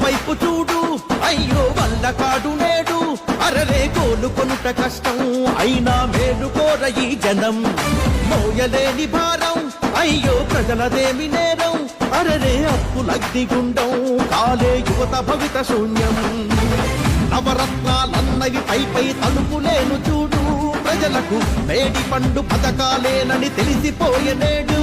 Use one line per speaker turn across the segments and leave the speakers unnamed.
వైపు చూడు అయ్యో వల్ల కాడు నేడు అరలే కోలుకొనుట కష్టం అయినా మేలుకోర ఈ జనం మోయలేని భారం అయ్యో ప్రజలదేమి నేరం అరలే అప్పులగ్నిగుండం కాలే యువత భవిత శూన్యం నవరత్నాలన్నవి పై తలుపులేను చూడు ప్రజలకు మేడి పండు పథకాలేనని తెలిసిపోయే నేడు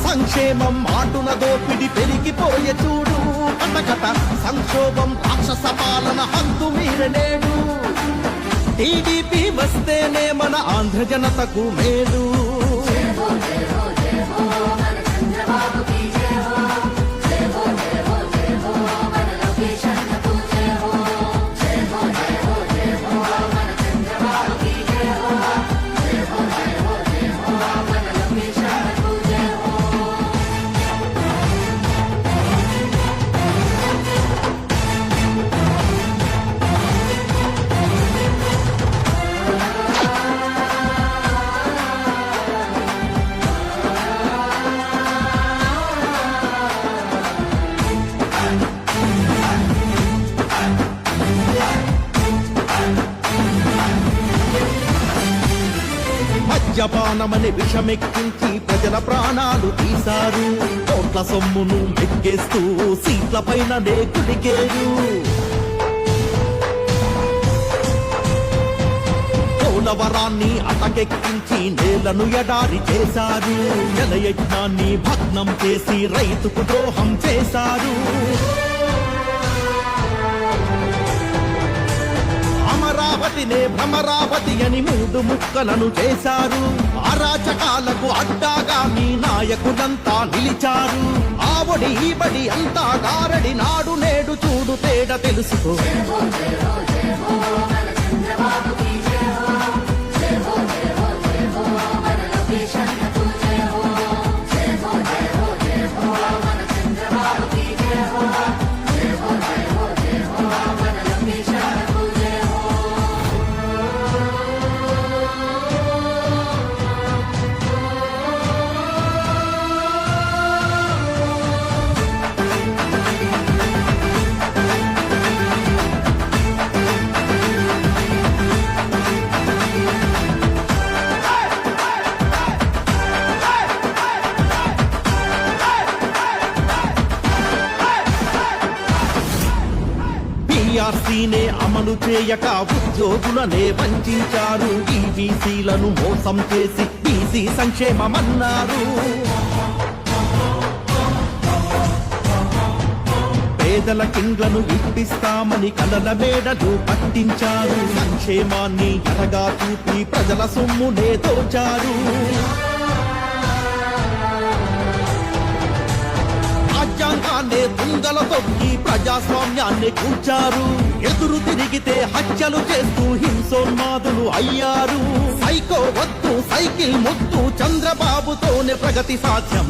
సంక్షేమం మాటున దోపిడి పెరిగిపోయే చూడు కటకట సంక్షోభం రాక్షస పాలన హద్దు మీరనేడు టీడీపీ వస్తేనే మన ఆంధ్ర జనతకు మేలు మద్యపానమని విషమెక్కించి ప్రజల ప్రాణాలు తీశారు కోట్ల సొమ్మును మెక్కేస్తూ సీట్ల పైన నేకుడికేరు పోలవరాన్ని అటకెక్కించి నేలను ఎడారి చేశారు జలయజ్ఞాన్ని భగ్నం చేసి రైతుకు ద్రోహం చేశారు అమరావతినే భ్రమరావతి అని మూడు ముక్కలను చేశారు అరాచకాలకు అడ్డాగా మీ నాయకులంతా నిలిచారు ఆవడి ఈబడి అంతా గారడి నాడు నేడు చూడు తేడ తెలుసుకో పీఆర్సీనే అమలు చేయక ఉద్యోగులనే వంచారు ఈబీసీలను మోసం చేసి బీసీ సంక్షేమమన్నారు పేదల కిండ్లను ఇప్పిస్తామని కలల మేడలు పట్టించారు సంక్షేమాన్ని ఎరగా చూపి ప్రజల సొమ్మునే దోచారు రాజ్యాంగాన్ని తుంగల తొక్కి ప్రజాస్వామ్యాన్ని కూర్చారు ఎదురు తిరిగితే హత్యలు చేస్తూ హింసోన్మాదులు అయ్యారు సైకో వద్దు సైకిల్ ముద్దు చంద్రబాబుతోనే ప్రగతి సాధ్యం